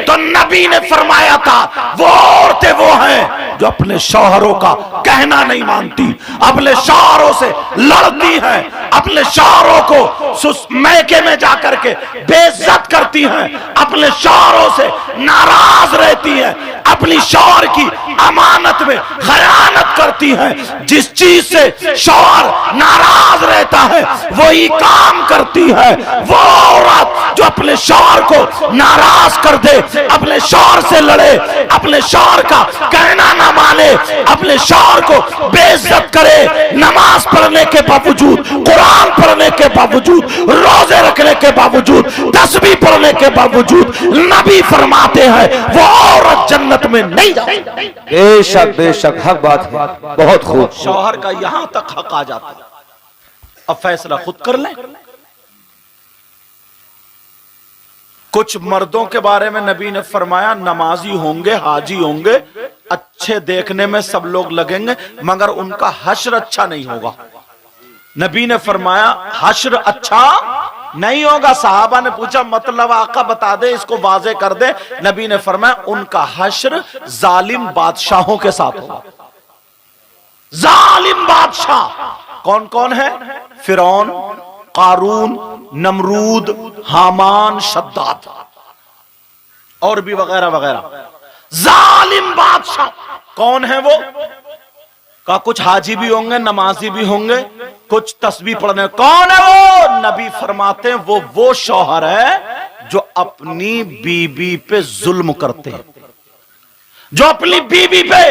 تو نبی نے فرمایا تھا وہ عورتیں وہ ہیں جو اپنے شوہروں کا کہنا نہیں مانتی، اپنے شوہروں سے لڑتی ہیں، اپنے شوہروں کو میکے میں جا کر کے بے عزت کرتی ہیں، اپنے شوہروں سے ناراض رہتی ہیں، اپنی شوہر کی امانت میں خیانت کرتی ہیں۔ جس چیز سے شوہر ناراض رہتا ہے وہی کام کرتی ہے۔ وہ عورت جو اپنے شوہر کو ناراض کر دے، اپنے شوہر سے لڑے، اپنے شوہر کا کہنا نہ مانے، اپنے شوہر کو بے عزت کرے، نماز پڑھنے کے باوجود، قرآن پڑھنے کے باوجود، روزے رکھنے کے باوجود، تسبیح پڑھنے کے باوجود، نبی فرماتے ہیں وہ عورت جنت میں نہیں جائے۔ بے شک بے شک، حق بات ہے، بہت خوب۔ شوہر کا یہاں تک حق آ جاتا ہے، اب فیصلہ خود کر لیں۔ کچھ مردوں کے بارے میں نبی نے فرمایا نمازی ہوں گے، حاجی ہوں گے، اچھے دیکھنے میں سب لوگ لگیں گے، مگر ان کا حشر اچھا نہیں ہوگا۔ نبی نے فرمایا حشر اچھا نہیں ہوگا۔ صحابہ نے پوچھا مطلب آقا بتا دے، اس کو واضح کر دے۔ نبی نے فرمایا ان کا حشر ظالم بادشاہوں کے ساتھ ہوگا۔ ظالم بادشاہ کون کون ہے؟ فرعون، قارون، نمرود، حامان، شداد اور بھی وغیرہ وغیرہ۔ ظالم بادشاہ کون ہے وہ؟ کہا کچھ حاجی بھی ہوں گے، نمازی بھی ہوں گے، کچھ تسبیح پڑھنے۔ کون ہے وہ؟ نبی فرماتے ہیں وہ شوہر ہے جو اپنی بیوی پہ ظلم کرتے ہیں، جو اپنی بیوی پہ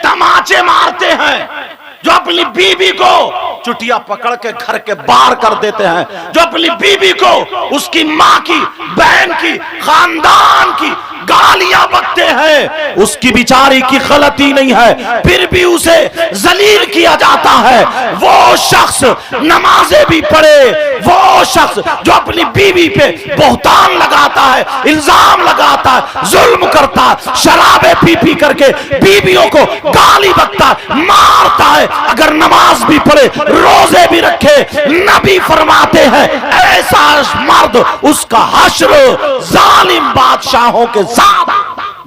تماچے مارتے ہیں، جو اپنی بیوی کو چٹیا پکڑ کے گھر کے باہر کر دیتے ہیں، جو اپنی بیوی کو اس کی ماں کی، بہن کی، خاندان کی گالیاں بکتے ہیں۔ اس کی بیچاری کی غلطی نہیں ہے پھر بھی اسے ذلیل کیا جاتا ہے۔ وہ شخص نمازیں بھی پڑھے، وہ شخص جو اپنی بیوی پہ بہتان لگاتا ہے، الزام لگاتا ہے، ظلم کرتا ہے، شرابیں پی پی کر کے بیویوں کو گالی بکتا ہے، مارتا ہے، اگر نماز بھی پڑھے، روزے بھی رکھے، نبی فرماتے ہیں ایسا مرد اس کا حشر ظالم بادشاہوں کے ساتھ۔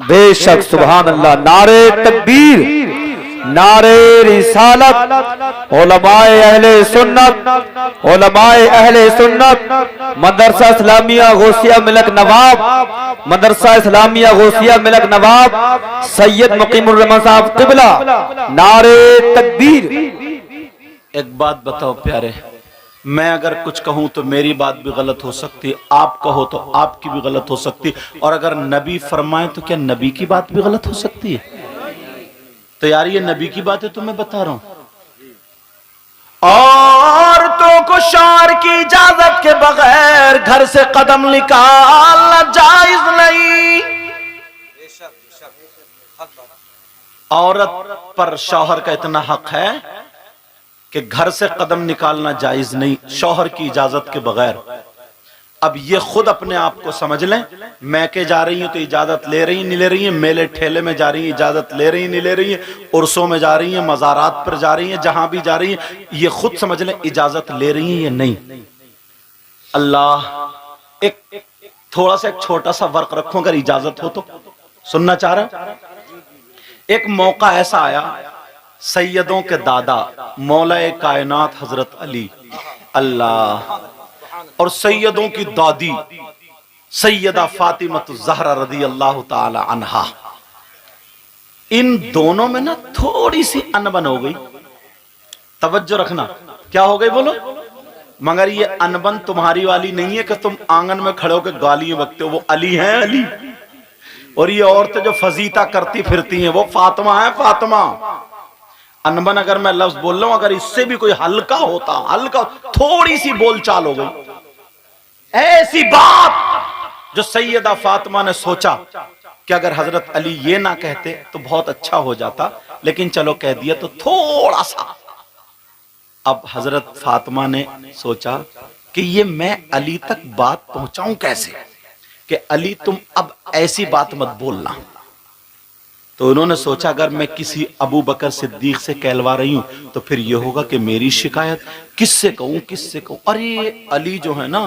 بے شک، سبحان اللہ، نعرہ تکبیر، نعرہ رسالت، علماء اہل سنت، علماء اہل سنت، مدرسہ اسلامیہ غوثیہ ملک نواب، مدرسہ اسلامیہ غوثیہ ملک نواب سید مقیم الرحمن صاحب قبلہ، نعرہ تکبیر۔ ایک بات بتاؤ پیارے، میں اگر کچھ کہوں تو میری بات بھی غلط ہو سکتی، آپ کہو تو آپ کی بھی غلط ہو سکتی، اور اگر نبی فرمائے تو کیا نبی کی بات بھی غلط ہو سکتی ہے؟ تو یار یہ نبی کی بات ہے تو میں بتا رہا ہوں۔ عورتوں کو شوہر کی اجازت کے بغیر گھر سے قدم نکالنا جائز نہیں۔ عورت پر شوہر کا اتنا حق ہے کہ گھر سے قدم نکالنا جائز نہیں شوہر کی اجازت کے بغیر۔ اب یہ خود اپنے آپ کو سمجھ لیں، میکے جا رہی ہیں تو اجازت لے رہی ہیں نہیں لے رہی ہیں، میلے ٹھیلے میں جا رہی ہیں اجازت لے رہی ہیں نہیں لے رہی ہیں، عرسوں میں جا رہی ہیں، مزارات پر جا رہی ہیں، جہاں بھی جا رہی ہیں، یہ خود سمجھ لیں اجازت لے رہی ہیں یا نہیں۔ اللہ ایک تھوڑا سا ایک چھوٹا سا ورق رکھو، اگر اجازت ہو تو سننا چاہ رہا۔ ایک موقع ایسا آیا، سیدوں کے دادا مولا کائنات حضرت علی اللہ اور سیدوں کی دادی سیدہ فاطمہ الزہرا رضی اللہ تعالی عنہا، ان دونوں میں نا تھوڑی سی انبن ہو گئی۔ توجہ رکھنا، کیا ہو گئی بولو؟ مگر یہ انبن تمہاری والی نہیں ہے کہ تم آنگن میں کھڑے ہو کے گالیاں بکتے ہو، وہ علی ہیں علی، اور یہ عورتیں جو فضیتہ کرتی پھرتی ہیں وہ فاطمہ ہیں فاطمہ۔ انبن اگر میں لفظ بول رہا ہوں، اگر اس سے بھی کوئی ہلکا ہوتا، ہلکا تھوڑی سی بول چال ہو گئی، ایسی بات جو سیدہ فاطمہ نے سوچا کہ اگر حضرت علی یہ نہ کہتے تو بہت اچھا ہو جاتا، لیکن چلو کہہ دیا تو تھوڑا سا۔ اب حضرت فاطمہ نے سوچا کہ یہ میں علی تک بات پہنچاؤں کیسے کہ علی تم اب ایسی بات مت بولنا۔ تو انہوں نے سوچا اگر میں کسی ابو بکر صدیق سے کہلوا رہی ہوں تو پھر یہ ہوگا کہ میری شکایت، کس سے کہوں کس سے کہوں؟ ارے علی جو ہے نا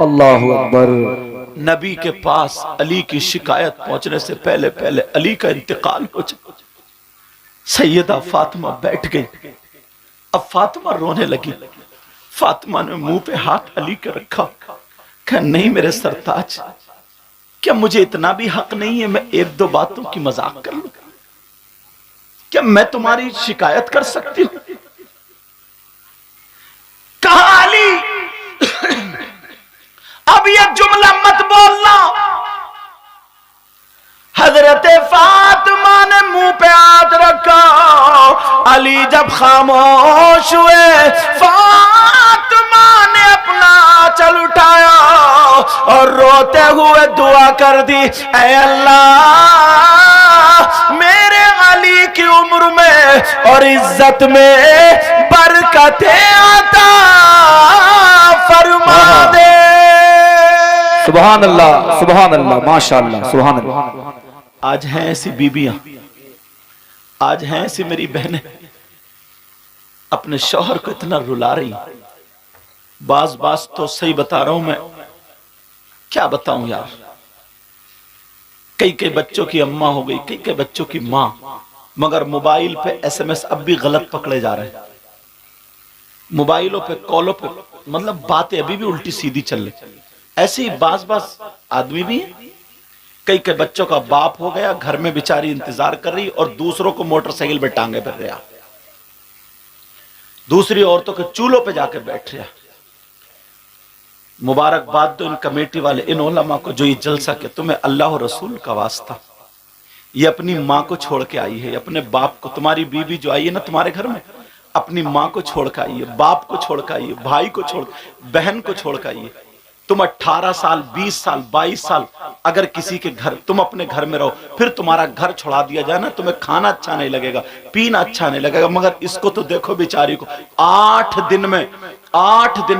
اللہ اکبر. نبی کے پاس علی کی شکایت پہنچنے سے پہلے پہلے علی کا انتقال ہو جائے. سیدہ فاطمہ بیٹھ گئی. اب فاطمہ رونے لگی. فاطمہ نے منہ پہ ہاتھ علی کے رکھا. کہ نہیں میرے سرتاج، کیا مجھے اتنا بھی حق نہیں ہے میں ایک دو باتوں کی مذاق کر لوں؟ کیا میں تمہاری شکایت کر سکتی ہوں؟ کہا علی اب یہ جملہ مت بولنا. حضرت فاطمہ نے منہ پہ ہاتھ رکھا. علی جب خاموش ہوئے، فاطمہ نے اپنا آنچل اٹھایا اور روتے ہوئے دعا کر دی، اے اللہ میرے علی کی عمر میں اور عزت میں برکتیں عطا فرما دے. سبحان اللہ، سبحان اللہ، ماشاءاللہ، سبحان اللہ. آج ہیں ایسی بیبیاں، آج ہیں ایسی میری بہنیں اپنے شوہر کو اتنا رلا رہی. بعض تو صحیح بتا رہا ہوں میں، کیا بتاؤں یار. کئی بچوں کی اماں ہو گئی، کئی بچوں کی ماں، مگر موبائل پہ ایس ایم ایس اب بھی غلط پکڑے جا رہے ہیں. موبائلوں پہ کالوں پہ مطلب باتیں ابھی بھی الٹی سیدھی چل رہی. ایسے ہی بعض آدمی بھی ہیں. کئی بچوں کا باپ ہو گیا، گھر میں بیچاری انتظار کر رہی اور دوسروں کو موٹر سائیکل پہ ٹانگے پھر رہا، دوسری عورتوں کے چولہوں پہ جا کے بیٹھ رہا. مبارکباد دو ان کمیٹی والے، ان علماء کو جو یہ جلسہ کہ تمہیں اللہ و رسول کا واسطہ، یہ اپنی ماں کو چھوڑ کے آئی ہے، اپنے باپ کو. تمہاری بیوی جو آئی ہے نا تمہارے گھر میں، اپنی ماں کو چھوڑ کے آئی ہے، باپ کو چھوڑ کے آئی ہے، بھائی کو چھوڑ، بہن کو چھوڑ کے آئی ہے. تم 18 سال 20 سال 22 سال اگر کسی کے گھر، تم اپنے گھر میں رہو، پھر تمہارا گھر چھوڑا دیا جائے نا، تمہیں کھانا اچھا نہیں لگے گا، پینا اچھا نہیں لگے گا. مگر اس کو تو دیکھو بیچاری کو 8 دن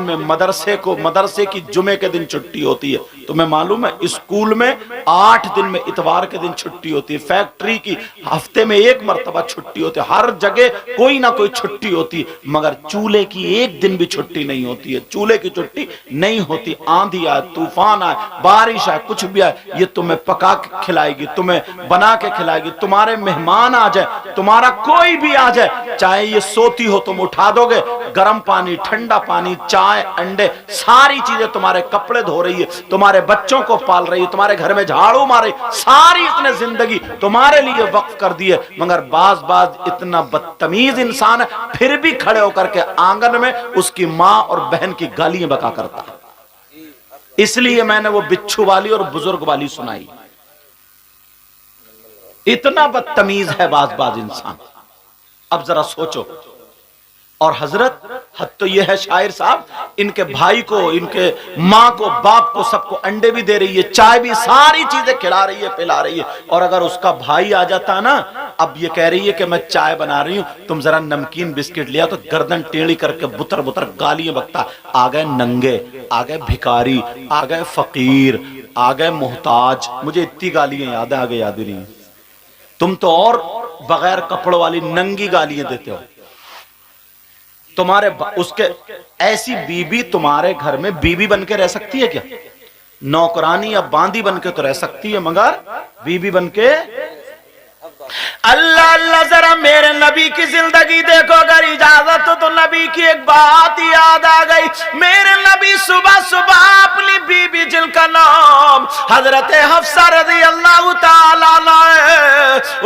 میں مدرسے کی جمعے کے دن چھٹی ہوتی ہے. تمہیں معلوم ہے اسکول میں 8 دن میں اتوار کے دن چھٹی ہوتی ہے. فیکٹری کی ہفتے میں 1 مرتبہ چھٹی ہوتی ہے. ہر جگہ کوئی نہ کوئی چھٹی ہوتی ہے، مگر چولہے کی 1 دن بھی چھٹی نہیں ہوتی ہے. چولہے کی چھٹی نہیں ہوتی. آندھی آئے، طوفان آئے، بارش آئے، کچھ بھی آئے، یہ تمہیں پکا کے کھلائے گی، تمہیں بنا کے کھلائے گی. تمہارے مہمان آ جائے، تمہارا کوئی بھی آ جائے، چاہے یہ سوتی ہو تم اٹھا دو گے. گرم پانی، ٹھنڈا پانی، چائے، انڈے، ساری چیزیں، تمہارے کپڑے دھو رہی ہے، تمہارے بچوں کو پال رہی ہے، تمہارے گھر میں جھاڑو مارے، ساری اتنے زندگی تمہارے لیے وقف کر دی ہے. مگر بعض اتنا بدتمیز انسان ہے، پھر بھی کھڑے ہو کر کے آنگن میں اس کی ماں اور بہن کی گالیاں بکا کرتا ہے. اس لیے میں نے وہ بچھو والی اور بزرگ والی سنائی. اتنا بدتمیز ہے بعض انسان. اب ذرا سوچو. اور حضرت حد تو یہ ہے شاعر صاحب، ان کے بھائی کو، ان کے ماں کو، باپ کو، سب کو انڈے بھی دے رہی ہے، چائے بھی، ساری چیزیں کھلا رہی ہے، پلا رہی ہے. اور اگر اس کا بھائی آ جاتا نا، اب یہ کہہ رہی ہے کہ میں چائے بنا رہی ہوں، تم ذرا نمکین بسکٹ لیا، تو گردن ٹیڑھی کر کے بتر بتر گالیاں بکتا. آ گئے ننگے، آ گئے بھکاری، آ گئے فقیر، آ گئے محتاج. مجھے اتنی گالیاں یاد ہیں، آگے یاد ہی نہیں. تم تو اور بغیر کپڑوں والی ننگی گالیاں دیتے ہو. تمہارے اس کے ایسی بیوی تمہارے گھر میں بیوی بن کے رہ سکتی ہے کیا؟ نوکرانی یا باندی بن کے تو رہ سکتی ہے، مگر بیوی بن کے. اللہ اللہ، ذرا میرے نبی کی زندگی دیکھو. اگر اجازت ہو تو نبی کی ایک بات یاد آ گئی. میرے نبی صبح صبح اپنی بیوی جن کا نام حضرت حفصہ رضی اللہ تعالیٰ عنہ،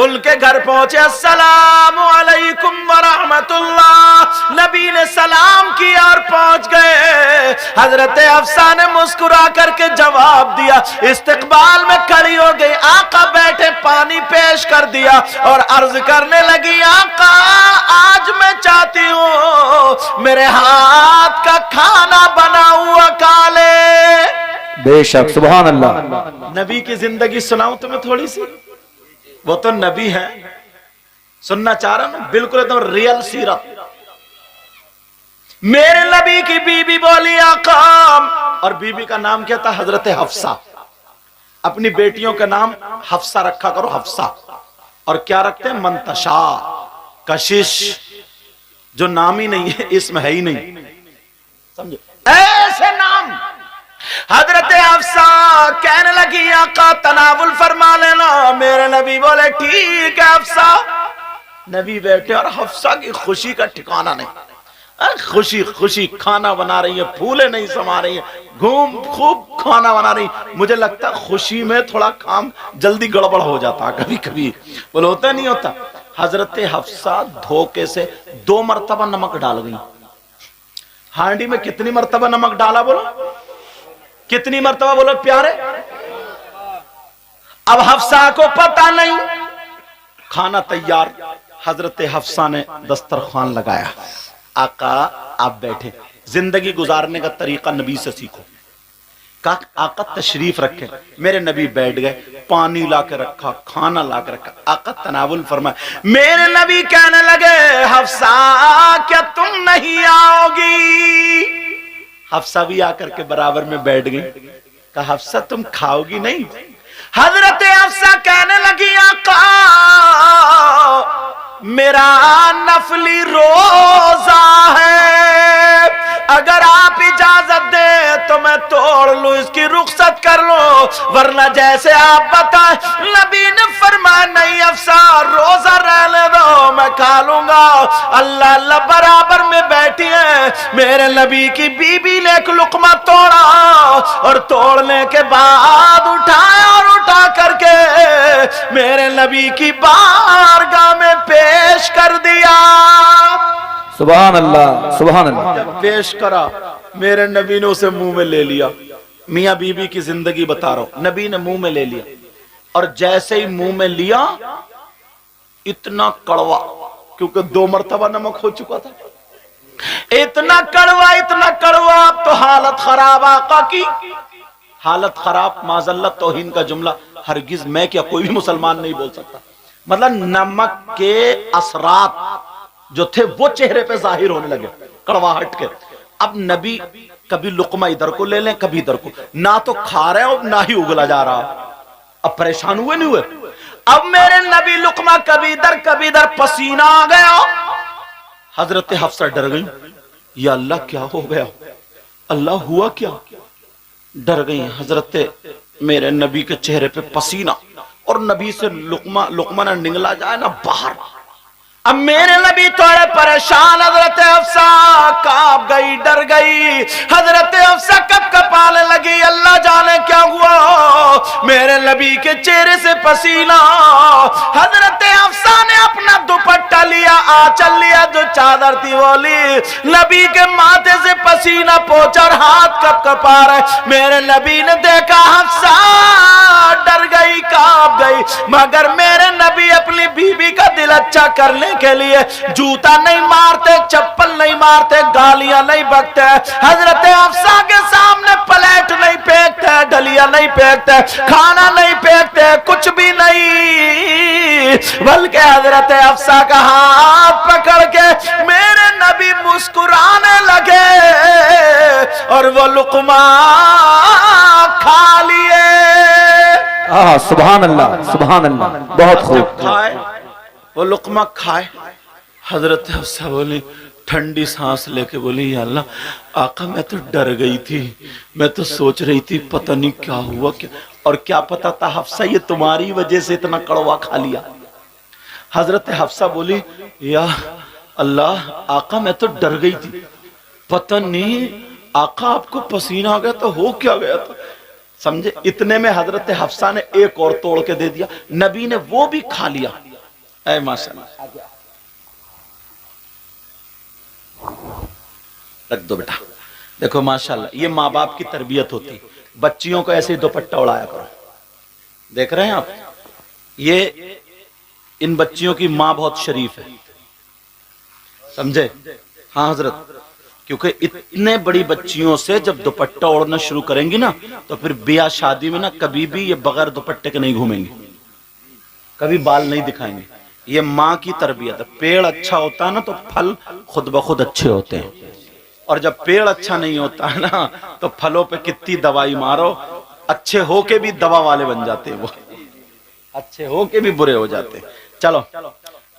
ان کے گھر پہنچے. السلام علیکم ورحمت اللہ. نبی نے سلام کیا اور پہنچ گئے. حضرت حفصہ نے مسکرا کر کے جواب دیا، استقبال میں کھڑی ہو گئی. آقا بیٹھے، پانی پیش کر دیا اور عرض کرنے لگی، آقا آج میں چاہتی ہوں میرے ہاتھ کا کھانا بنا ہوا کھا لے. بے شک، سبحان اللہ. نبی کی زندگی سناؤں تمہیں تھوڑی سی؟ وہ تو نبی ہے. سننا چاہ رہا ہوں بالکل ایک دم ریئل سیرت. میرے نبی کی بیوی بولی، آقا. اور بیوی کا نام کیا تھا؟ حضرت حفصہ. اپنی بیٹیوں کا نام حفصہ رکھا کرو، حفصہ. اور کیا رکھتے ہیں؟ منتشا، کشش، جو نام ہی نہیں ہے، اسم ہے ہی نہیں. سمجھے؟ ایسے نام حضرت حفصہ کہنے لگی آقا تناول فرما لینا. میرے نبی بولے ٹھیک ہے حفصہ. نبی بیٹھے اور حفصہ کی خوشی کا ٹھکانہ نہیں. خوشی خوشی کھانا بنا رہی ہے, پھولے نہیں سما رہی ہے, خوب کھانا بنا رہی. مجھے لگتا خوشی میں تھوڑا کام جلدی گڑبڑ ہو جاتا کبھی کبھی, بولے ہوتا نہیں ہوتا. حضرت حفصہ دھوکے سے 2 مرتبہ نمک ڈال گئی. ہانڈی میں کتنی مرتبہ نمک ڈالا بولو, کتنی مرتبہ بولو پیارے. اب حفصہ کو پتہ نہیں, کھانا تیار. حضرت حفصہ نے دسترخوان لگایا. آقا آپ بیٹھے, زندگی گزارنے کا طریقہ نبی سے سیکھو. آقا تشریف رکھے. میرے نبی بیٹھ گئے, پانی لا کے رکھا, کھانا لا کے رکھا. آقا تناول فرمائے. میرے نبی کہنے لگے حفصہ کیا تم نہیں آؤ گی؟ حفصہ بھی آ کر کے برابر میں بیٹھ گئی. کہا حفصہ تم کھاؤ گی نہیں؟ حضرت حفصہ کہنے لگی آقا میرا نفلی روزہ ہے, اگر آپ اجازت دیں تو میں توڑ لوں, اس کی رخصت کر لوں, ورنہ جیسے آپ بتائیں. نبی نے فرمایا نہیں حفصہ روزہ رہنے دو, میں کھا لوں گا. اللہ اللہ برابر میں بیٹھی ہے. میرے نبی کی بیوی نے ایک لقمہ توڑا اور توڑنے کے بعد اٹھایا اور اٹھا کر کے میرے نبی کی بارگاہ میں پیش کر دیا. سبحان اللہ سبحان اللہ. جب پیش کرا میرے نبی نے اسے منہ میں لے لیا. میاں بی بی کی زندگی بتا رہا ہوں. نبی نے منہ میں لے لیا اور جیسے ہی منہ میں لیا اتنا کڑوا, کیونکہ 2 مرتبہ نمک ہو چکا تھا, اتنا کڑوا. اب تو حالت خراب, آقا کی حالت خراب. معذلت توہین کا جملہ ہرگز میں کیا کوئی بھی مسلمان نہیں بول سکتا. مطلب نمک کے اثرات جو تھے وہ چہرے پہ ظاہر ہونے لگے کڑواہٹ کے. اب نبی کبھی لقمہ ادھر کو لے لیں کبھی ادھر کو, نہ تو کھا رہے ہیں نہ ہی اگلا جا رہا. اب پریشان ہوئے نہیں ہوئے. اب میرے نبی لقمہ کبھی ادھر پسینہ آ گیا. حضرت حفصہ ڈر گئی, یا اللہ کیا ہو گیا, اللہ ہوا کیا. ڈر گئی. حضرت میرے نبی کے چہرے پہ پسینہ اور نبی سے لقمہ نہ نگلا جائے نہ باہر. اب میرے نبی تھوڑے پریشان. حضرت حفصہ کانپ گئی, ڈر گئی. حضرت حفصہ کپانے لگی, اللہ جانے کیا ہوا. میرے نبی کے چہرے سے پسینہ. حضرت حفصہ نے اپنا دوپٹہ لیا, آنچل لیا, جو چادر تھی وہ لی, نبی کے ماتھے سے پسینہ پہنچا اور ہاتھ کپا رہے. میرے نبی نے دیکھا حفصہ ڈر گئی, کانپ گئی, مگر میرے نبی اپنی بیوی کا دل اچھا کرنے کے لیے جوتا نہیں مارتے, چپل نہیں مارتے, گالیاں نہیں بکتے. حضرت حفصہ کے سامنے پلیٹ نہیں پھینکتے, ڈلیا نہیں پھینکتے, کھانا نہیں پھینکتے, کچھ بھی نہیں, بلکہ حضرت حفصہ کا ہاتھ پکڑ کے میرے نبی مسکرانے لگے اور وہ لقمہ کھا لیے. سبحان اللہ سبحان اللہ. بہت خوب. کھائے وہ لقمہ کھائے. حضرت حفصہ بولی, ٹھنڈی سانس لے کے بولی, یا اللہ آقا میں تو ڈر گئی تھی, میں تو سوچ رہی تھی پتہ نہیں کیا ہوا. اور کیا پتا تھا حفصہ یہ تمہاری وجہ سے اتنا کڑوا کھا لیا. حضرت حفصہ بولی, یا اللہ آقا میں تو ڈر گئی تھی, پتہ نہیں آقا آپ کو پسینہ آ گیا تو ہو کیا گیا تھا. سمجھے. اتنے میں حضرت حفصہ نے ایک اور توڑ کے دے دیا, نبی نے وہ بھی کھا لیا. اے ماشاءاللہ, رکھ دو بیٹا. دیکھو ماشاءاللہ یہ ماں باپ کی تربیت ہوتی. بچیوں کو ایسے ہی دوپٹہ اڑایا کرو. دیکھ رہے ہیں آپ, یہ ان بچیوں کی ماں بہت شریف ہے, سمجھے. ہاں حضرت, کیونکہ اتنے بڑی بچیوں سے جب دوپٹہ اوڑھنا شروع کریں گی نا تو پھر بیاہ شادی میں نا کبھی بھی یہ بغیر دوپٹے کے نہیں گھومیں گے, کبھی بال نہیں دکھائیں گے. یہ ماں کی تربیت ہے. پیڑ اچھا ہوتا ہے نا تو پھل خود بخود اچھے ہوتے ہیں, اور جب پیڑ اچھا نہیں ہوتا ہے نا تو پھلوں پہ کتنی دوائی مارو, اچھے ہو کے بھی دوا والے بن جاتے ہیں, وہ اچھے ہو کے بھی برے ہو جاتے ہیں. چلو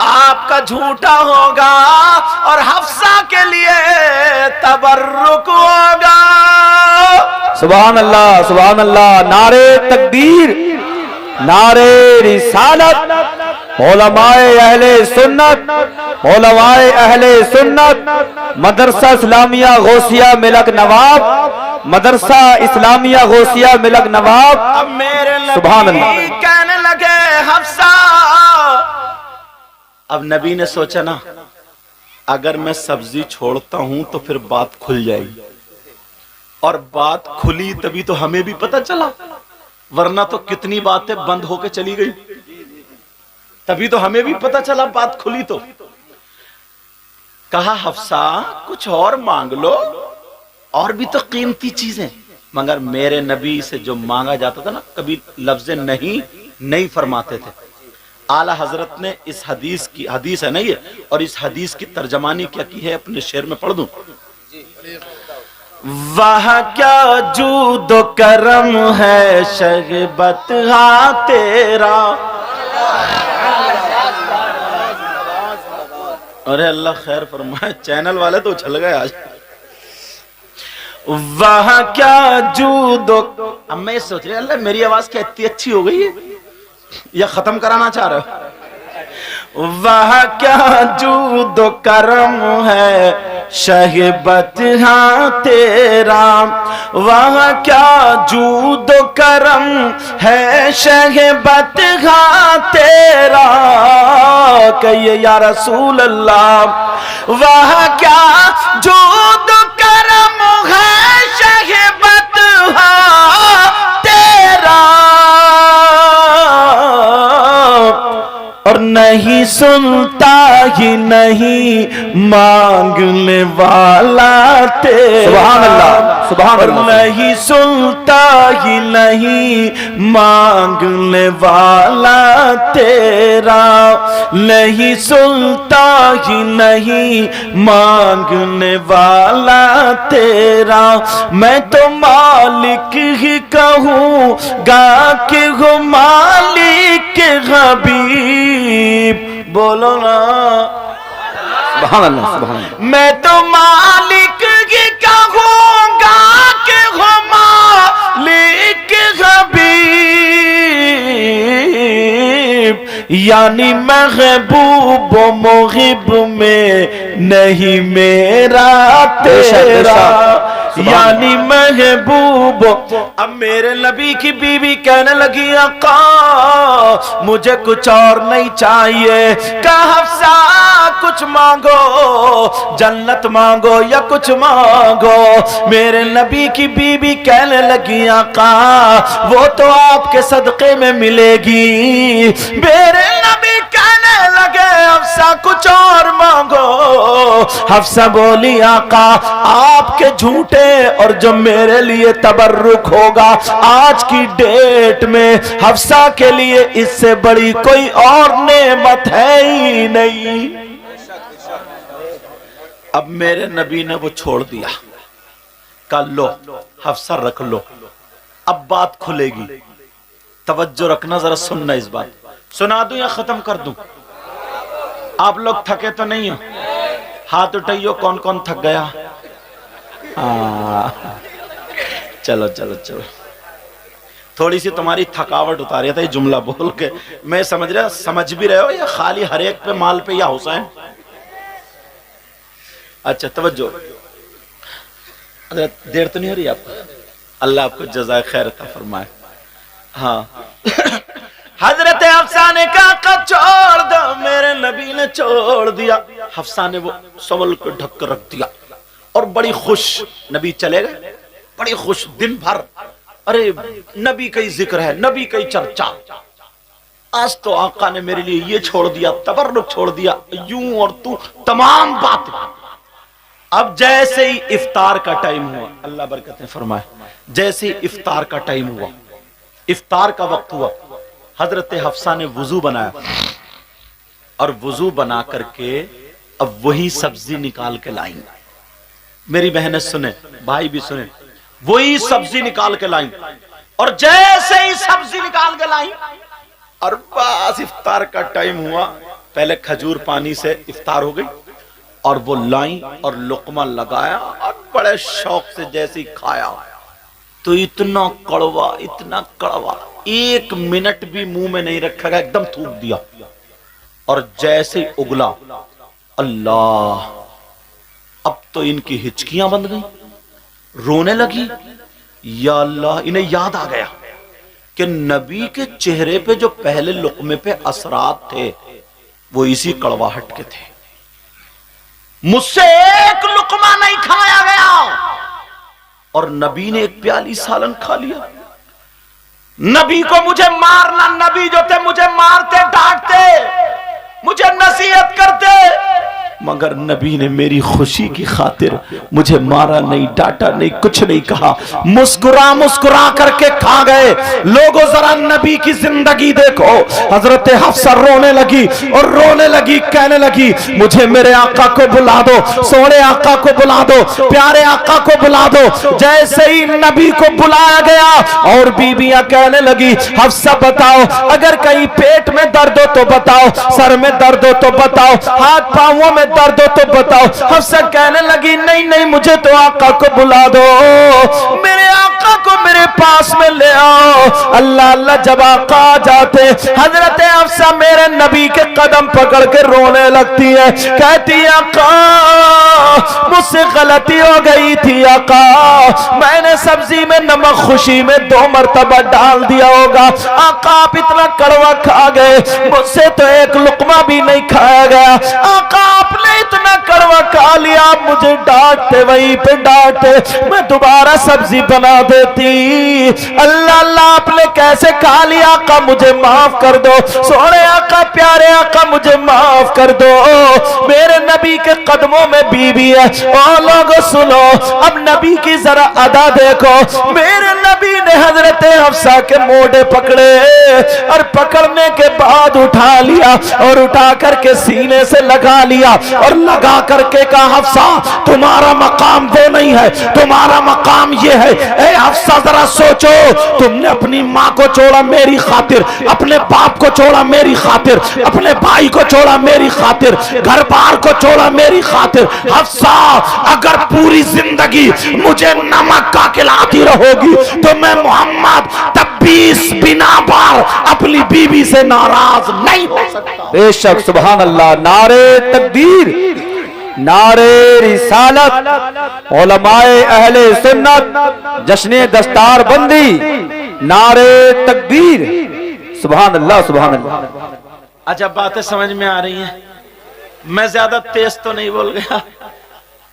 آپ کا جھوٹا ہوگا اور حفصہ کے لیے تبرک ہوگا۔ سبحان اللہ، سبحان اللہ، نعرہ تکبیر، نعرہ رسالت، علماء اہل سنت، علماء اہل سنت، مدرسہ اسلامیہ غوثیہ ملک نواب، مدرسہ اسلامیہ غوثیہ ملک نواب۔ اب میرے سبحان نبی اللہ۔ کہنے لگے حفصہ، اب نبی نے سوچا نا اگر میں سبزی چھوڑتا ہوں تو پھر بات کھل جائے گی، اور بات کھلی تبھی تو ہمیں بھی پتہ چلا، ورنہ تو کتنی باتیں بند ہو کے چلی گئی، تبھی تو ہمیں بھی پتہ چلا بات کھلی تو۔ کہا حفصہ کچھ اور مانگ لو، اور بھی تو قیمتی چیزیں، مگر میرے نبی سے جو مانگا جاتا تھا نا کبھی لفظ نہیں فرماتے تھے۔ اعلیٰ حضرت نے اس حدیث ہے نا یہ، اور اس حدیث کی ترجمانی کیا کی ہے اپنے شعر میں پڑھ دوں۔ وہاں کیا جود و کرم ہے شہبت ہاں تیرا، ارے اللہ خیر فرمائے، چینل والے تو اچھل گئے آج۔ وہاں کیا جود و، اب میں سوچ رہا اللہ میری آواز کیا اتنی اچھی ہو گئی ہے یا ختم کرانا چاہ رہے ہو؟ وہاں کیا جود و کرم ہے شہبت ہاں تیرا، وہاں کیا جود و کرم ہے شہبت ہاں تیرا، کہیے یا رسول اللہ، وہاں کیا جود و کرم ہے شہبت ہاں تیرا، اور نہیں سنتا ہی نہیں مانگنے والا تیرا، سبحان اللہ، سبحان اور اللہ، نہیں سنتا ہی نہیں مانگنے والا تیرا، نہیں سنتا ہی نہیں مانگنے والا تیرا، میں تو مالک ہی کہوں گا کہ ہو مالک حبیب، بولو نا سبحان اللہ، سبحان اللہ، میں تو مالک ہی کہوں گا کہ ہو مالک حبیب، یعنی محبوب و محب میں نہیں میرا تیرا، یعنی محبوب۔ اب میرے نبی کی بیوی کہنے لگی آقا مجھے کچھ اور نہیں چاہیے، کہا حفصہ کچھ مانگو، جنت مانگو یا کچھ مانگو۔ میرے نبی کی بیوی کہنے لگی آقا وہ تو آپ کے صدقے میں ملے گی۔ میرے نبی کہنے لگے حفصہ کچھ اور مانگو۔ حفصہ بولی آقا آپ کے جھوٹے اور جو میرے لیے تبرک ہوگا آج کی ڈیٹ میں حفصہ کے لیے اس سے بڑی کوئی اور نعمت ہے ہی نہیں۔ اب میرے نبی نے وہ چھوڑ دیا، کہا لو حفصہ رکھ لو، اب بات کھلے گی، توجہ رکھنا ذرا سننا، اس بات سنا دوں یا ختم کر دوں؟ آپ لوگ تھکے تو نہیں ہو؟ ہاتھ اٹھائیو کون کون تھک گیا؟ چلو چلو چلو، تھوڑی سی تمہاری تھکاوٹ اتاری تھا یہ جملہ بول کے، میں سمجھ رہا سمجھ بھی رہے ہو یا خالی ہر ایک پہ مال پہ یا حسین؟ اچھا توجہ، حضرت دیر تو نہیں ہو رہی آپ کو؟ اللہ آپ کو جزائے خیر عطا فرمائے۔ ہاں حضرت حفصہ نے کہا چھوڑ دو، میرے نبی نے چھوڑ دیا۔ حفصہ نے وہ سول کو ڈھک کر رکھ دیا اور بڑی خوش، نبی چلے گئے بڑی خوش دن بھر، ارے نبی کا ہی ذکر ہے، نبی کا ہی چرچا، آج تو آقا نے میرے لیے یہ چھوڑ دیا، تبرک چھوڑ دیا، یوں اور تو تمام باتیں۔ اب جیسے ہی افطار کا ٹائم ہوا، اللہ برکتیں فرمائے، جیسے ہی افطار کا ٹائم ہوا، افطار کا وقت ہوا، حضرت حفصہ نے وضو بنایا اور وضو بنا کر کے اب وہی سبزی نکال کے لائیں۔ میری بہنیں سنیں، بھائی بھی سنیں، وہی سبزی نکال کے لائیں، اور جیسے ہی سبزی نکال کے لائیں اور بس افطار کا ٹائم ہوا، پہلے کھجور پانی سے افطار ہو گئی اور وہ لائیں اور لقمہ لگایا اور بڑے شوق سے جیسے کھایا تو اتنا کڑوا، ایک منٹ بھی منہ میں نہیں رکھا گیا، ایک دم تھوک دیا اور جیسے اگلا، اللہ، اب تو ان کی ہچکیاں بند گئیں، رونے لگی۔ یا اللہ، انہیں یاد آ گیا کہ نبی کے چہرے پہ جو پہلے لقمے پہ اثرات تھے وہ اسی کڑواہٹ کے تھے، مجھ سے ایک لقمہ نہیں کھایا گیا اور نبی نے ایک پیالی سالن کھا لیا۔ نبی کو مجھے مارنا، نبی جو تھے مجھے مارتے، ڈانٹتے، مجھے نصیحت کرتے، مگر نبی نے میری خوشی کی خاطر مجھے مارا نہیں، ڈانٹا نہیں، کچھ نہیں کہا، مسکرا کر کے کھا گئے۔ لوگوں ذرا نبی کی زندگی دیکھو، حضرت حفصہ رونے لگی اور رونے لگی، کہنے لگی مجھے میرے آقا کو بلا دو، سونے آقا کو بلا دو، پیارے آقا کو بلا دو۔ جیسے ہی نبی کو بلایا گیا اور بیویاں کہنے لگی حفصہ بتاؤ، اگر کہیں پیٹ میں درد ہو تو بتاؤ، سر میں درد ہو تو بتاؤ، ہاتھ پاؤں میں درد ہو تو بتاؤ۔ حفصہ کہنے لگی نہیں، مجھے تو آقا کو بلا دو، میرے آقا کو میرے پاس میں لے آؤ۔ اللہ جب آقا آ جاتے، حضرت حفصہ میرے نبی کے قدم پکڑ کے رونے لگتی ہے، کہتی آقا مجھ سے غلطی ہو گئی تھی آقا، میں نے سبزی میں نمک خوشی میں 2 مرتبہ ڈال دیا ہوگا، آقا آپ اتنا کڑوا کھا گئے، مجھ سے تو ایک لقمہ بھی نہیں کھایا گیا، آقا آپ نے اتنا کڑوا کھا لیا، مجھے ڈانٹتے، وہیں پہ ڈانٹتے، میں دوبارہ سبزی بنا دیتی۔ اللہ آپ نے کیسے کھا لیا آقا، مجھے معاف کر دو، سونے آقا، پیارے آقا، مجھے معاف کر دو۔ میرے نبی کے قدموں میں بیوی ہے، اور لوگوں سنو، اب نبی کی ذرا ادا دیکھو، میرے نبی نے حضرت حفصہ کے موڈے پکڑے اور پکڑنے کے بعد اٹھا لیا اور اٹھا کر کے سینے سے لگا لیا اور لگا کر کے کہا حفصہ تمہارا مقام وہ نہیں ہے، تمہارا مقام یہ ہے۔ اے حفصہ ذرا سوچو، تم نے اپنی ماں کو چھوڑا میری خاطر، اپنے باپ کو چھوڑا میری خاطر، اپنے بھائی کو چھوڑا میری خاطر، گھر بار کو چھوڑا میری خاطر۔ حفصہ اگر پوری زندگی مجھے نمک کا کھلاتی رہو گی تو میں محمد 20 بنا بار اپنی بیوی سے ناراض نہیں ہو سکتا۔ بے شک، سبحان اللہ، نعرہ تکبیر، نعرہ رسالت، علماء اہل سنت، جشن دستار بندی، نعرہ تکبیر، سبحان اللہ، سبحان اللہ۔ عجب باتیں سمجھ میں آ رہی ہیں، میں زیادہ تیز تو نہیں بول گیا۔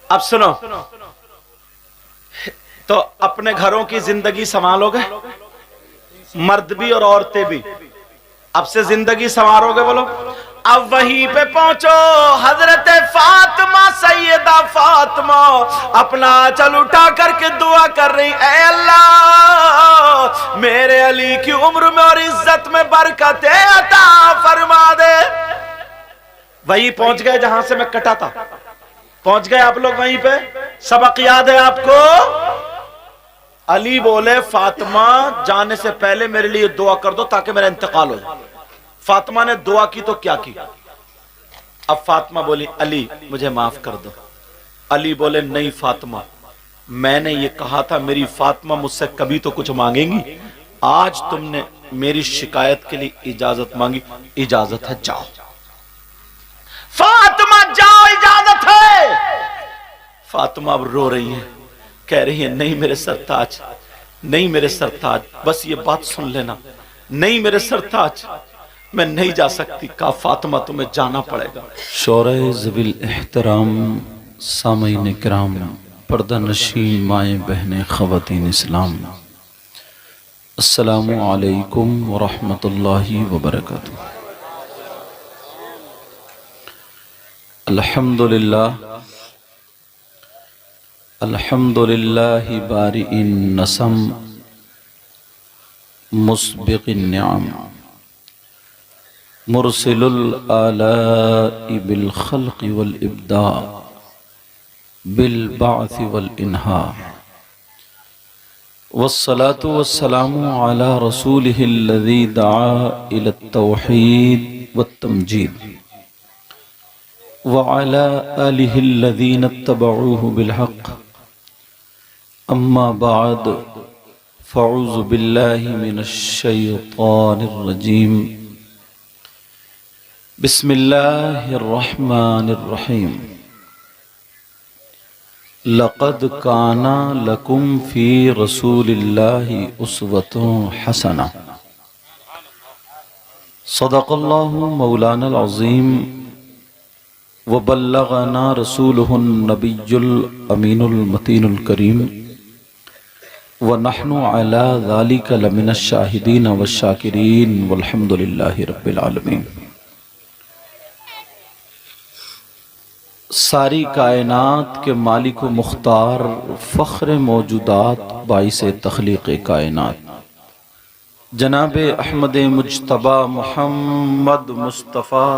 اب سنو، تو اپنے گھروں کی زندگی سنبھالو گے، مرد بھی اور عورتیں بھی، اب سے زندگی سنوارو گے، بولو۔ اب وہیں پہ پہنچو، حضرت فاطمہ، سیدہ فاطمہ اپنا آنچل اٹھا کر کے دعا کر رہی، اے اللہ میرے علی کی عمر میں اور عزت میں برکت عطا فرما دے۔ وہیں پہنچ گئے جہاں سے میں کٹا تھا، پہنچ گئے آپ لوگ وہیں پہ، سبق یاد ہے آپ کو؟ علی بولے فاطمہ جانے سے پہلے میرے لیے دعا کر دو تاکہ میرا انتقال ہو جائے۔ فاطمہ نے دعا کی تو کیا کی؟ اب فاطمہ بولی علی مجھے معاف کر دو۔ علی بولے نہیں فاطمہ، میں نے یہ کہا تھا میری فاطمہ مجھ سے کبھی تو کچھ مانگیں گی، آج تم نے میری شکایت کے لیے اجازت مانگی، اجازت ہے جاؤ۔ فاطمہ جاؤ، اجازت ہے۔ فاطمہ اب رو رہی ہیں، کہہ رہی ہیں نہیں میرے سرتاج، نہیں میرے سرتاج، بس یہ بات سن لینا، نہیں میرے سرتاج میں نہیں جا سکتی۔ کہا فاطمہ تمہیں جانا پڑے گا۔ شورۂ ذوی الاحترام، سامعین کرام، پردہ نشین مائیں بہنیں، خواتین اسلام، السلام علیکم ورحمۃ اللہ وبرکاتہ۔ الحمدللہ، الحمدللہ بارئ النسم، مسبق النعم، مرسل الآلاء بالخلق والإبداع، بالبعث والإنهاء، والصلاة والسلام على رسوله الذي دعا إلى التوحيد والتمجيد وعلى آله الذين اتبعوه بالحق أما بعد فأعوذ بالله من الشيطان الرجيم بسم الله الرحمن الرحيم لقد كان لكم في رسول الله أسوة حسنة صدق الله مولانا العظيم وبلغنا رسوله النبي الأمين المتين الكريم ونحن على ذلك لمن الشاهدين والشاكرين والحمد لله رب العالمين۔ ساری کائنات کے مالک و مختار، فخر موجودات، باعث تخلیق کائنات، جناب احمد مجتبی محمد مصطفیٰ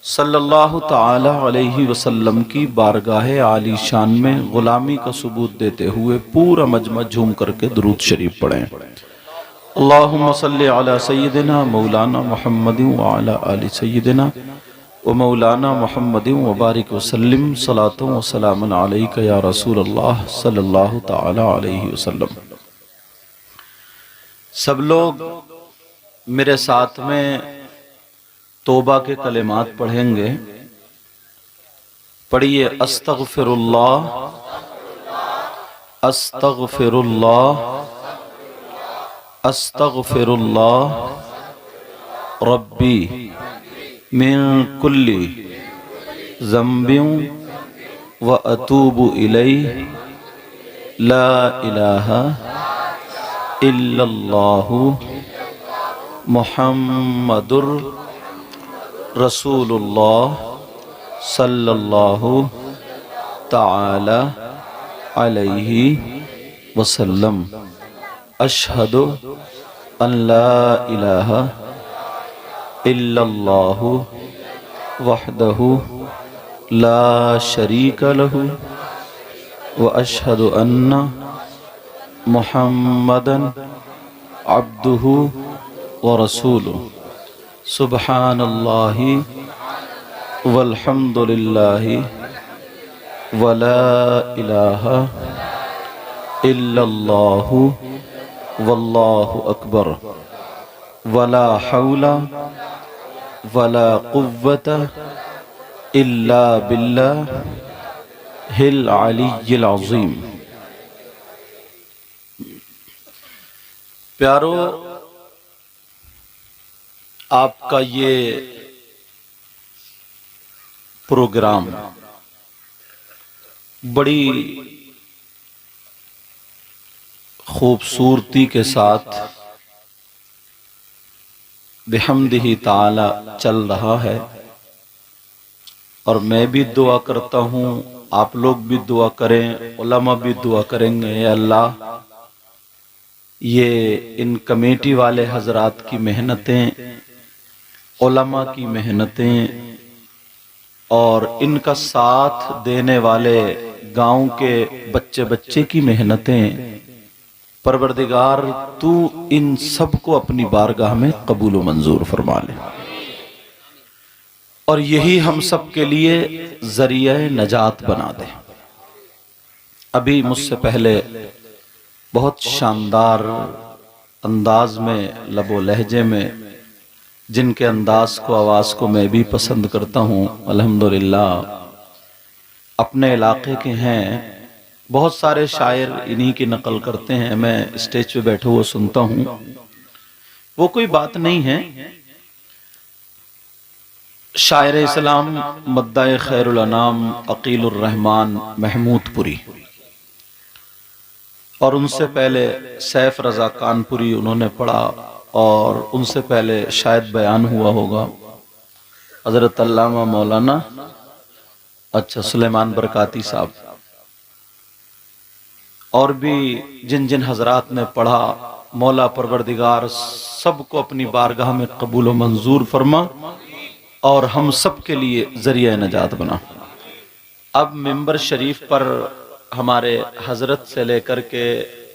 صلی اللہ تعالی علیہ وسلم کی بارگاہ عالی شان میں غلامی کا ثبوت دیتے ہوئے پورا مجمع جھوم کر کے درود شریف پڑھیں۔ اللہم صلی علی سیدنا مولانا محمد وعلی آل سیدنا ومولانا محمد وبارک وسلم صلاۃ و سلام علیک یا رسول اللہ صلی اللہ تعالی علیہ وسلم۔ سب لوگ میرے ساتھ میں توبہ کے کلمات پڑھیں گے۔ پڑھیے، استغفر اللہ استغفر اللہ استغفر اللہ ربی من کل ذنب واتوب الیہ لا الہ الا اللہ محمد رسول اللہ صلی اللہ تعالی علیہ وسلم۔ اشہد ان لا الہ الا اللہ وحدہ لا شریک لہ واشہد ان محمدا عبدہ ورسولہ۔ سبحان اللہ والحمد للہ ولا الہ الا اللہ واللہ اکبر ولا حول ولا قوة الا باللہ العلی العظیم۔ پیارو، آپ کا یہ پروگرام بڑی خوبصورتی کے ساتھ بحمدہ تعالی چل رہا ہے، اور میں بھی دعا کرتا ہوں، آپ لوگ بھی دعا کریں، علماء بھی دعا کریں گے، اے اللہ یہ ان کمیٹی والے حضرات کی محنتیں، علماء کی محنتیں، اور ان کا ساتھ دینے والے گاؤں کے بچے بچے کی محنتیں، پروردگار تو ان سب کو اپنی بارگاہ میں قبول و منظور فرما لے، اور یہی ہم سب کے لیے ذریعہ نجات بنا دے۔ ابھی مجھ سے پہلے بہت شاندار انداز میں، لب و لہجے میں، جن کے انداز کو، آواز کو میں بھی پسند کرتا ہوں، الحمدللہ اپنے علاقے کے ہیں، بہت سارے شاعر انہی کی نقل کرتے ہیں، میں اسٹیج پہ بیٹھا ہوا سنتا ہوں، وہ کوئی بات نہیں ہے۔ شاعر اسلام مداح خیر الانام عقیل الرحمن محمود پوری، اور ان سے پہلے سیف رضا کانپوری انہوں نے پڑھا، اور ان سے پہلے شاید بیان ہوا ہوگا حضرت علامہ مولانا سلیمان برکاتی صاحب، اور بھی جن جن حضرات نے پڑھا، مولا پروردگار سب کو اپنی بارگاہ میں قبول و منظور فرما، اور ہم سب کے لیے ذریعہ نجات بنا۔ اب ممبر شریف پر ہمارے حضرت سے لے کر کے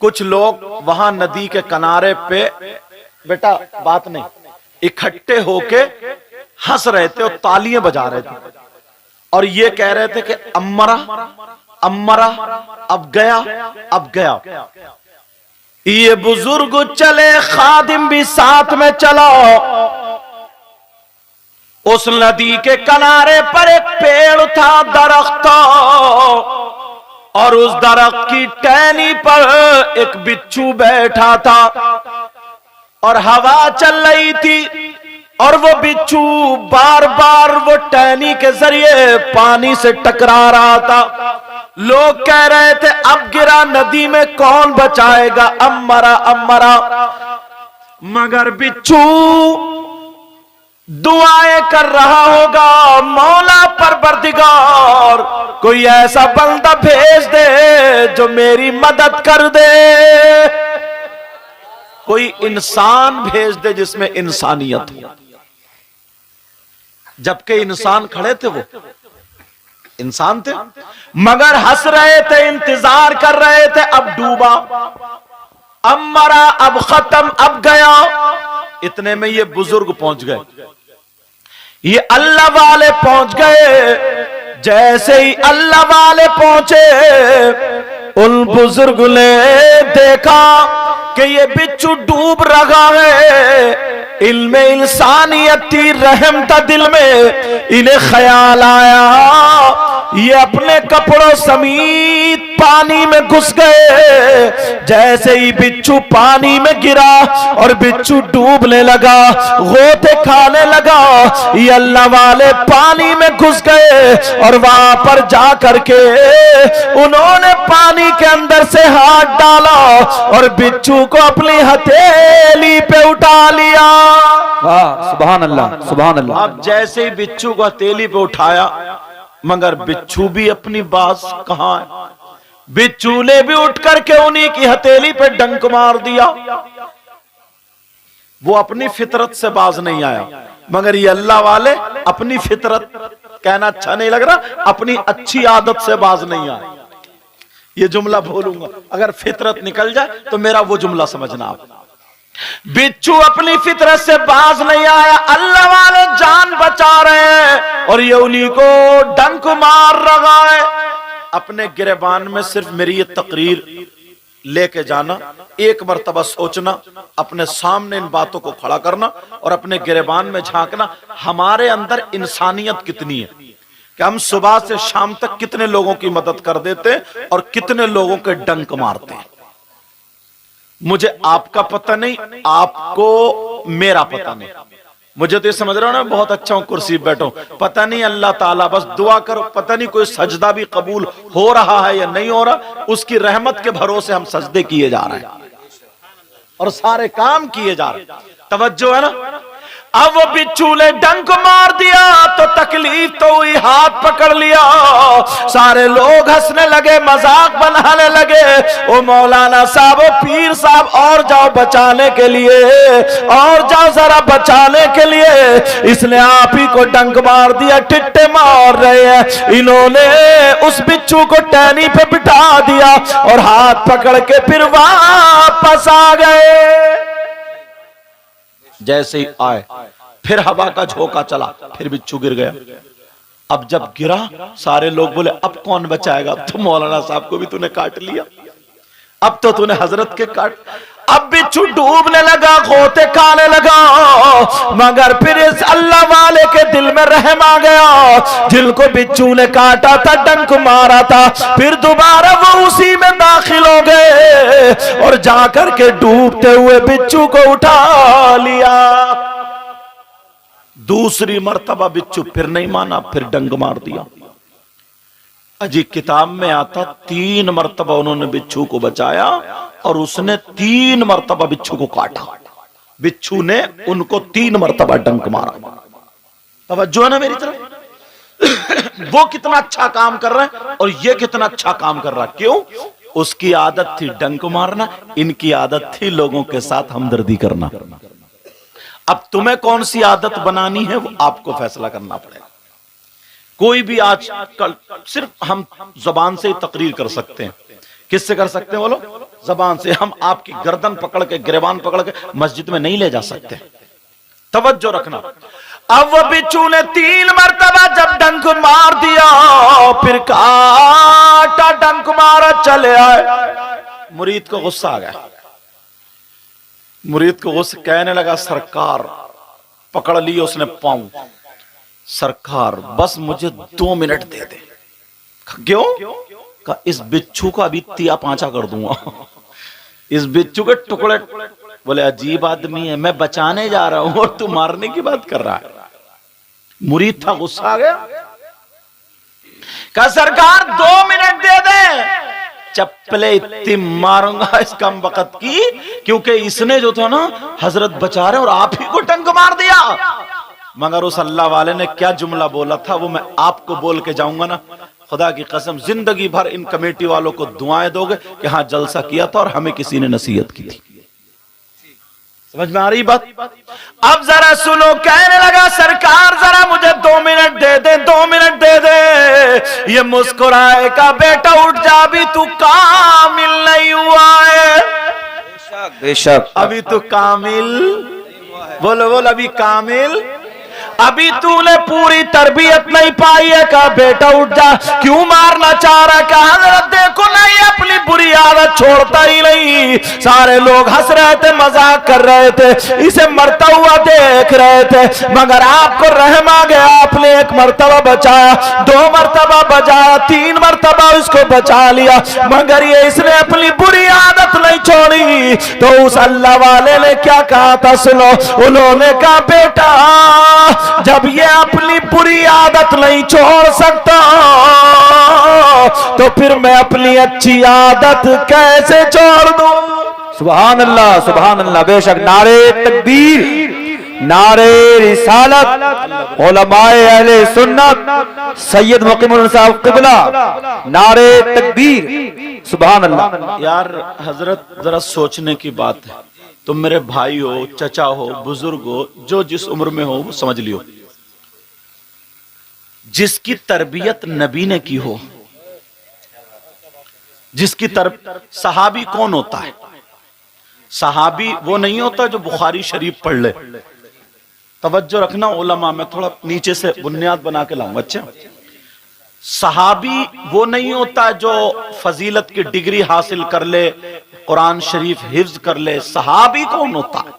کچھ لوگ وہاں ندی کے کنارے پہ بیٹا بات نہیں اکٹھے ہو کے ہنس رہے تھے اور تالیاں بجا رہے تھے اور یہ کہہ رہے تھے کہ امرا امرا اب گیا اب گیا. یہ بزرگ چلے خادم بھی ساتھ میں چلا. اس ندی کے کنارے پر ایک پیڑ تھا درخت اور اس درخت کی ٹہنی پر ایک بچھو بیٹھا تھا اور ہوا چل رہی تھی اور وہ بچھو بار بار وہ ٹہنی کے ذریعے پانی سے ٹکرا رہا تھا. لوگ کہہ رہے تھے اب گرا ندی میں کون بچائے گا امرا امرا. مگر بچھو دعائیں کر رہا ہوگا مولا پروردگار کوئی ایسا بندہ بھیج دے جو میری مدد کر دے. کوئی انسان بھیج دے جس میں انسانیت ہو. جبکہ انسان کھڑے تھے وہ انسان تھے مگر ہنس رہے تھے انتظار کر رہے تھے. اب ڈوبا اب مرا اب ختم اب گیا. اتنے میں یہ بزرگ پہنچ گئے یہ اللہ والے پہنچ گئے. جیسے ہی اللہ والے پہنچے ان بزرگ نے دیکھا کہ یہ بچھو ڈوب رہا ہے. علم انسانیت تھی رحم تھا دل میں. انہیں خیال آیا یہ اپنے کپڑوں سمیت پانی میں گھس گئے. جیسے ہی بچھو پانی میں گرا اور بچھو ڈوبنے لگا غوطے کھانے لگا یہ اللہ والے پانی میں گھس گئے اور وہاں پر جا کر کے انہوں نے پانی کے اندر سے ہاتھ ڈالا اور بچھو کو اپنی ہتھیلی پہ اٹھا لیا. سبحان اللہ سبحان اللہ. اب جیسے ہی بچھو کو ہتھیلی پہ اٹھایا مگر بچھو بھی اپنی باز کہاں ہے. بچھو نے بھی اٹھ کر کے انہی کی ہتھیلی پہ ڈنک مار دیا. وہ اپنی فطرت سے باز نہیں آیا مگر یہ اللہ والے اپنی فطرت کہنا اچھا نہیں لگ رہا اپنی اچھی عادت سے باز نہیں آئے. یہ جملہ بولوں گا اگر فطرت نکل جائے تو میرا وہ جملہ سمجھنا. آپ بچھو اپنی فطرت سے باز نہیں آیا اللہ والے جان بچا رہے ہیں اور یہ انہی کو ڈنک مار رہا ہے. اپنے گریبان میں صرف میری یہ تقریر لے کے جانا ایک مرتبہ سوچنا اپنے سامنے ان باتوں کو کھڑا کرنا اور اپنے گریبان میں جھانکنا ہمارے اندر انسانیت کتنی ہے کہ ہم صبح سے شام تک کتنے لوگوں کی مدد کر دیتے اور کتنے لوگوں کے ڈنک مارتے ہیں. مجھے آپ کا پتہ نہیں آپ کو میرا پتہ نہیں. مجھے تو یہ سمجھ رہا ہوں نا بہت اچھا ہوں کرسی بیٹھوں پتہ نہیں اللہ تعالیٰ بس دعا کرو پتہ نہیں کوئی سجدہ بھی قبول ہو رہا ہے یا نہیں ہو رہا. اس کی رحمت کے بھروسے ہم سجدے کیے جا رہے ہیں اور سارے کام کیے جا رہے ہیں. توجہ ہے نا. اب وہ بچھو نے ڈنک مار دیا تو تکلیف تو ہوئی ہاتھ پکڑ لیا. سارے لوگ ہنسنے لگے مذاق بنانے لگے. او مولانا صاحب او پیر صاحب اور جاؤ بچانے کے لیے اور جاؤ ذرا بچانے کے لیے. اس نے آپ ہی کو ڈنک مار دیا ٹٹے مار رہے ہیں. انہوں نے اس بچھو کو ٹہنی پہ بٹھا دیا اور ہاتھ پکڑ کے پھر واپس آ گئے. جیسے ہی آئے پھر ہوا کا جھونکا چلا پھر بچھو گر گیا. اب جب گرا سارے لوگ بولے اب کون بچائے گا. اب تو مولانا صاحب کو بھی تو نے کاٹ لیا اب تو نے حضرت کے کاٹ. اب بچھو ڈوبنے لگا غوطے کھانے لگا مگر پھر اس اللہ والے کے دل میں رحم آ گیا. جن کو بچھو نے کاٹا تھا ڈنک مارا تھا پھر دوبارہ وہ اسی میں داخل ہو گئے اور جا کر کے ڈوبتے ہوئے بچھو کو اٹھا لیا. دوسری مرتبہ بچھو پھر نہیں مانا پھر ڈنک مار دیا. اجی کتاب میں آتا 3 مرتبہ انہوں نے بچھو کو بچایا اور اس نے 3 مرتبہ بچھو کو کاٹا. بچھو نے ان کو 3 مرتبہ ڈنک مارا. توجہ ہے نا میری طرف. وہ کتنا اچھا کام کر رہا ہے اور یہ کتنا اچھا کام کر رہا ہے. کیوں؟ اس کی عادت تھی ڈنک مارنا ان کی عادت تھی لوگوں کے ساتھ ہمدردی کرنا. اب تمہیں کون سی عادت بنانی ہے وہ آپ کو فیصلہ کرنا پڑے گا. کوئی بھی آج کل صرف ہم زبان سے ہی تقریر کر سکتے ہیں کس سے کر سکتے ہیں بولو؟ زبان سے. ہم آپ کی گردن پکڑ کے گریبان پکڑ کے مسجد میں نہیں لے جا سکتے. توجہ رکھنا. اب وہ بچھو نے 3 مرتبہ جب ڈنک مار دیا پھر کاٹا ڈنک مارا چلے آئے. مرید کو غصہ آ گیا. مرید کو غصہ کہنے لگا سرکار, پکڑ لی اس نے پاؤں, سرکار بس مجھے 2 منٹ دے دے. کیوں؟ کہ اس بچھو کو ابھی تیا پانچا کر دوں گا, اس بچھو کے ٹکڑے. بولے عجیب آدمی ہے, میں بچانے جا رہا ہوں اور تو مارنے کی بات کر رہا ہے. مرید تھا, غصہ آ گیا. کہا سرکار 2 منٹ دے دے, چپلے اتنی ماروں گا اس کم وقت کی, کیونکہ اس نے جو تھا نا حضرت بچا رہے اور آپ ہی کو ٹنک مار دیا. مگر اس اللہ والے نے کیا جملہ بولا تھا وہ میں آپ کو بول کے جاؤں گا نا, خدا کی قسم زندگی بھر ان کمیٹی والوں کو دعائیں دو گے کہ ہاں جلسہ کیا تھا اور ہمیں کسی نے نصیحت کی تھی. سمجھ میں آ رہی بات؟ اب ذرا سنو. کہنے لگا سرکار ذرا مجھے 2 منٹ دے دے, 2 منٹ دے دے. یہ مسکرائے کا بیٹا اٹھ جا, ابھی تو کامل نہیں ہوا ہے. بے شک ابھی تو کامل, بولو بولو, ابھی کامل, ابھی تو نے پوری تربیت نہیں پائی ہے. کہا بیٹا اٹھ جا. کیوں مارنا چاہ رہا ہے؟ کہا حضرت دیکھو نہیں اپنی بری عادت چھوڑتا ہی نہیں. سارے لوگ ہنس رہے تھے, مذاق کر رہے تھے, اسے مرتا ہوا دیکھ رہے تھے, مگر آپ کو رحم آ گیا. آپ نے 1 مرتبہ بچایا, 2 مرتبہ بچایا, 3 مرتبہ اس کو بچا لیا, مگر یہ اس نے اپنی بری عادت نہیں چھوڑی. تو اس اللہ والے نے کیا کہا تھا سنو. انہوں نے کہا بیٹا جب یہ اپنی بری عادت نہیں چھوڑ سکتا تو پھر میں اپنی اچھی عادت کیسے چھوڑ دوں؟ سبحان اللہ, سبحان اللہ. بے شک. نعرہ تکبیر, نعرہ رسالت, علماء اہل سنت, سید مقیم الحسن صاحب قبلہ, نعرہ تکبیر. سبحان اللہ. یار حضرت ذرا سوچنے کی بات ہے. تم میرے بھائی ہو, چچا ہو, بزرگ ہو, جو جس عمر میں ہو وہ سمجھ لیو. جس کی تربیت نبی نے کی ہو, جس کی صحابی کون ہوتا ہے؟ صحابی وہ نہیں ہوتا جو بخاری شریف پڑھ لے. توجہ رکھنا علماء, میں تھوڑا نیچے سے بنیاد بنا کے لاؤں. اچھا, صحابی وہ نہیں ہوتا جو فضیلت کی ڈگری حاصل کر لے, قرآن شریف حفظ کر لے. صحابی کون ہوتا ہے؟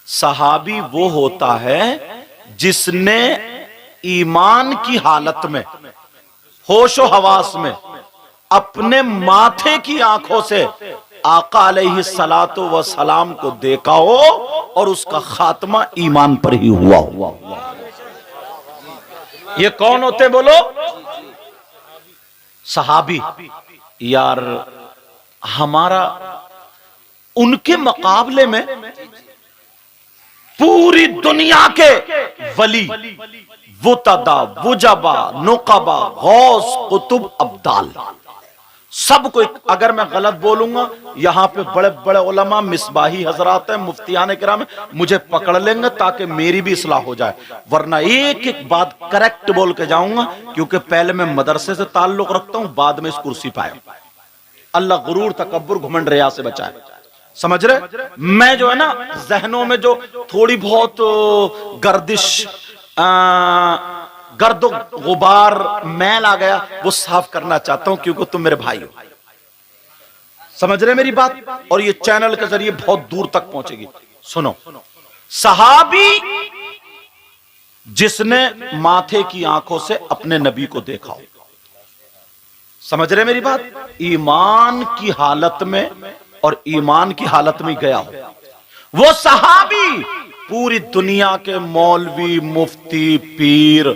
صحابی وہ ہوتا ہے جس نے ایمان کی حالت میں, ہوش و حواس میں, اپنے ماتھے کی آنکھوں سے آقا علیہ الصلوۃ والسلام کو دیکھا ہو اور اس کا خاتمہ ایمان پر ہی ہوا ہو. یہ کون ہوتے بولو؟ صحابی. یار ہمارا ان کے مقابلے میں پوری دنیا کے ولی, وتدا, وجبا, نقبا, غوث, قطب, ابدال, سب کو, اگر میں غلط بولوں گا یہاں پہ بڑے بڑے علماء مصباحی حضرات ہیں, مفتیان کرام مجھے پکڑ لیں گے تاکہ میری بھی اصلاح ہو جائے, ورنہ ایک ایک بات کریکٹ بول کے جاؤں گا, کیونکہ پہلے میں مدرسے سے تعلق رکھتا ہوں, بعد میں اس کرسی پہ آیا. اللہ غرور, تکبر, گھمنڈ, ریا سے بچائے. سمجھ رہے؟ میں جو ہے نا ذہنوں میں جو تھوڑی بہت گردش, گرد و غبار, میل آ گیا, وہ صاف کرنا چاہتا ہوں کیونکہ تم میرے بھائی ہو. سمجھ رہے میری بات؟ اور یہ چینل کے ذریعے بہت دور تک پہنچے گی. سنو, صحابی جس نے ماتھے کی آنکھوں سے اپنے نبی کو دیکھا ہو. سمجھ رہے میری بات؟ ایمان کی حالت میں اور ایمان کی حالت میں گیا ہو وہ صحابی. پوری دنیا کے مولوی, مفتی, پیر,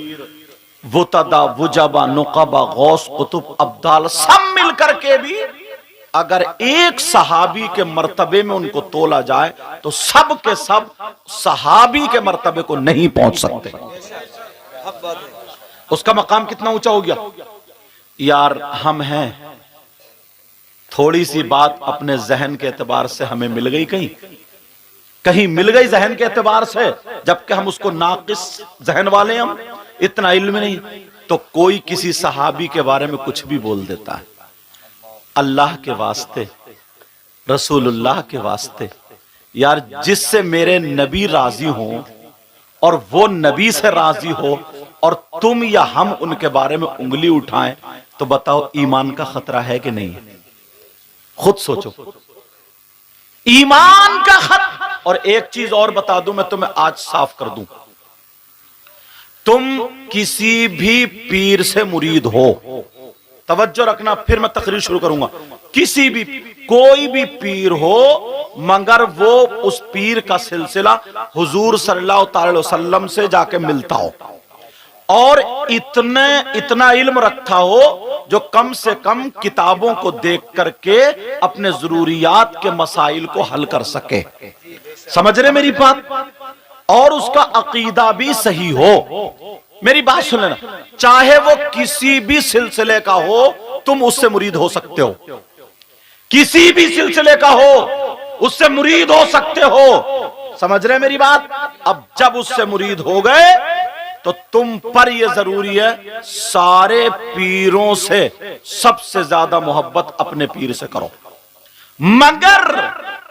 وتدا, وجبا, نقبا, غوث, قطب, ابدال سب مل کر کے بھی اگر ایک صحابی کے مرتبے میں ان کو تولا جائے تو سب کے سب صحابی کے مرتبے کو نہیں پہنچ سکتے. اس کا مقام کتنا اونچا ہو گیا. یار ہم ہیں, تھوڑی سی بات اپنے ذہن کے اعتبار سے ہمیں مل گئی, کہیں مل گئی ذہن کے اعتبار سے, جبکہ ہم اس کو ناقص ذہن والے, ہم اتنا علم نہیں, تو کوئی کسی صحابی کے بارے میں کچھ بھی بول دیتا ہے. اللہ کے واسطے، رسول اللہ کے واسطے، یار جس سے میرے نبی راضی ہوں اور وہ نبی سے راضی ہو اور تم یا ہم ان کے بارے میں انگلی اٹھائیں تو بتاؤ ایمان کا خطرہ ہے کہ نہیں؟ خود سوچو، ایمان کا خطرہ۔ اور ایک چیز اور بتا دوں، میں تمہیں آج صاف کر دوں، تم کسی بھی پیر سے مرید ہو، توجہ رکھنا، پھر میں تقریر شروع کروں گا، کسی بھی کوئی بھی پیر ہو مگر وہ اس پیر کا سلسلہ حضور صلی اللہ تعالی وسلم سے جا کے ملتا ہو اور اتنا علم رکھتا ہو جو کم سے کم کتابوں کو دیکھ کر کے اپنے ضروریات کے مسائل کو حل کر سکے، سمجھ رہے میری بات؟ اور اس کا عقیدہ بھی صحیح ہو۔ میری بات سن لینا، چاہے وہ کسی بھی سلسلے کا ہو تم اس سے مرید ہو سکتے ہو، کسی بھی سلسلے کا ہو اس سے مرید ہو سکتے ہو، سمجھ رہے میری بات؟ اب جب اس سے مرید ہو گئے تو تم پر یہ ضروری ہے سارے پیروں سے سب سے زیادہ محبت اپنے پیر سے کرو، مگر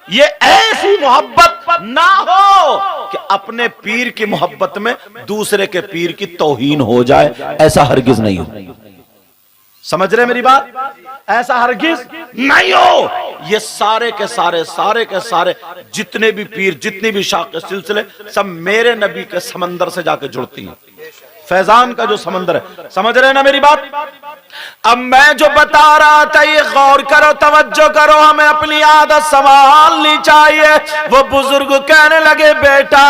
یہ ایسی محبت نہ ہو کہ اپنے پیر کی محبت میں دوسرے کے پیر کی توہین ہو جائے، ایسا ہرگز نہیں ہو، سمجھ رہے میری بات؟ ایسا ہرگز نہیں ہو۔ یہ سارے کے سارے جتنے بھی پیر، جتنی بھی شاخ سلسلے، سب میرے نبی کے سمندر سے جا کے جڑتی ہیں، فیضان کا جو سمندر ہے، سمجھ رہے نا میری بات؟ اب میں جو بتا رہا تھا یہ غور کرو، توجہ کرو، ہمیں اپنی عادت سنبھالنی چاہیے۔ وہ بزرگ کہنے لگے بیٹا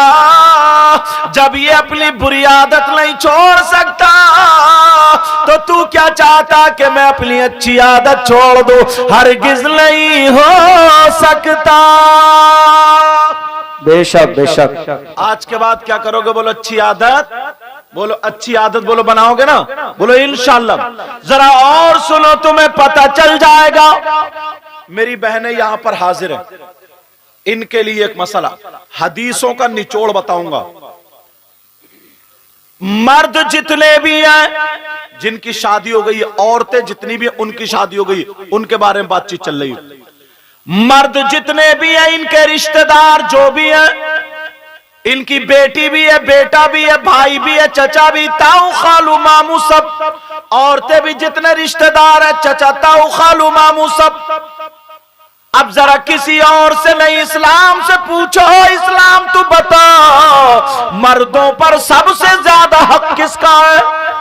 جب یہ اپنی بری عادت نہیں چھوڑ سکتا تو کیا چاہتا کہ میں اپنی اچھی عادت چھوڑ دوں؟ ہرگز نہیں ہو سکتا۔ بے شک بے شک۔ آج کے بعد کیا کرو گے؟ بولو اچھی عادت، بولو اچھی عادت، بولو بناؤ گے نا؟ بولو انشاءاللہ۔ ذرا اور سنو تمہیں پتہ چل جائے گا۔ میری بہنیں یہاں پر حاضر ہیں، ان کے لیے ایک مسئلہ، حدیثوں کا نچوڑ بتاؤں گا۔ مرد جتنے بھی ہیں جن کی شادی ہو گئی، عورتیں جتنی بھی ان کی شادی ہو گئی، ان کے بارے میں بات چیت چل رہی ہے۔ مرد جتنے بھی ہیں، ان کے رشتہ دار جو بھی ہیں، ان کی بیٹی بھی ہے، بیٹا بھی ہے، بھائی بھی ہے، چچا بھی، تاؤ خالو مامو سب، عورتیں بھی جتنے رشتہ دار ہیں، چچا تاؤ خالو مامو سب۔ اب ذرا کسی اور سے نہیں، اسلام سے پوچھو، اسلام تو بتا مردوں پر سب سے زیادہ حق کس کا ہے؟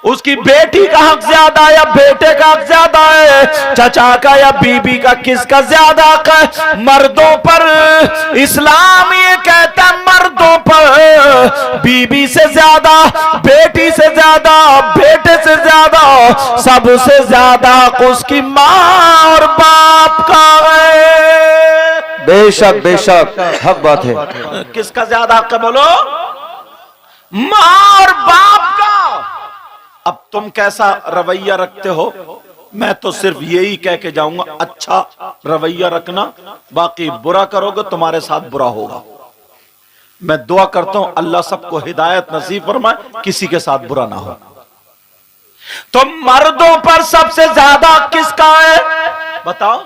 اس کی بیٹی کا حق زیادہ ہے یا بیٹے کا حق زیادہ ہے؟ چچا کا یا بی بی کا، کس کا زیادہ حق ہے؟ مردوں پر اسلام یہ کہتا ہے مردوں پر بی بی سے زیادہ، بیٹی سے زیادہ، بیٹے سے زیادہ، سب سے زیادہ حق اس کی ماں اور باپ کا ہے۔ بے شک بے شک، حق بات ہے۔ کس کا زیادہ حق ہے؟ بولو ماں اور باپ کا۔ اب تم کیسا رویہ رکھتے ہو میں تو صرف یہی کہہ کے جاؤں گا، اچھا رویہ رکھنا، باقی برا کرو گے تمہارے ساتھ برا ہوگا۔ میں دعا کرتا ہوں اللہ سب کو ہدایت نصیب فرمائے، کسی کے ساتھ برا نہ ہو۔ تو مردوں پر سب سے زیادہ کس کا ہے بتاؤ؟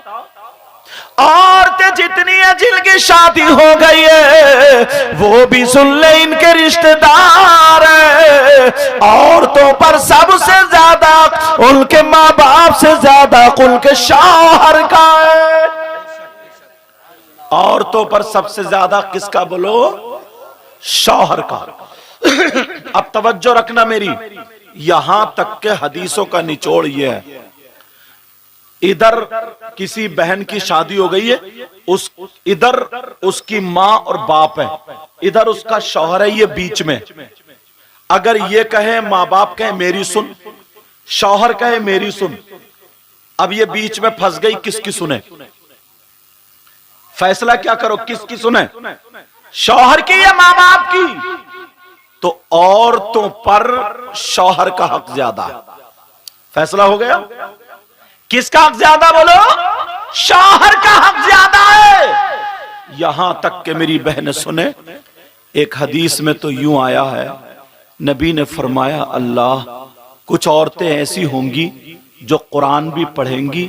عورتیں جتنی ہیں جن کی شادی ہو گئی ہے وہ بھی سن لے ان کے رشتہ دار ہیں۔ عورتوں پر سب سے زیادہ ان کے ماں باپ سے زیادہ ان کے شوہر کا ہے۔ عورتوں پر سب سے زیادہ کس کا؟ بولو شوہر کا۔ اب توجہ رکھنا میری، یہاں تک کہ حدیثوں کا نچوڑ یہ ہے، ادھر کسی بہن کی شادی ہو گئی ہے، ادھر اس کی ماں اور باپ ہے، ادھر اس کا شوہر ہے، یہ بیچ میں۔ اگر یہ کہے ماں باپ کہے میری سن، شوہر کہے میری سن، اب یہ بیچ میں پھنس گئی، کس کی سنے؟ فیصلہ کیا کرو، کس کی سنے؟ شوہر کی یا ماں باپ کی؟ تو عورتوں پر شوہر کا حق زیادہ ہے۔ فیصلہ ہو گیا؟ کس کا حق زیادہ؟ بولو شوہر کا حق زیادہ ہے۔ یہاں تک کہ میری بہن سنے، ایک حدیث میں تو یوں آیا ہے، نبی نے فرمایا اللہ کچھ عورتیں ایسی ہوں گی جو قرآن بھی پڑھیں گی،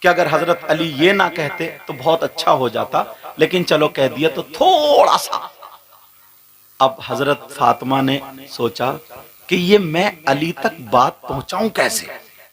کہ اگر حضرت علی یہ نہ کہتے تو بہت اچھا ہو جاتا، لیکن چلو کہہ دیا تو تھوڑا سا۔ اب حضرت فاطمہ نے سوچا کہ یہ میں علی تک بات پہنچاؤں کیسے؟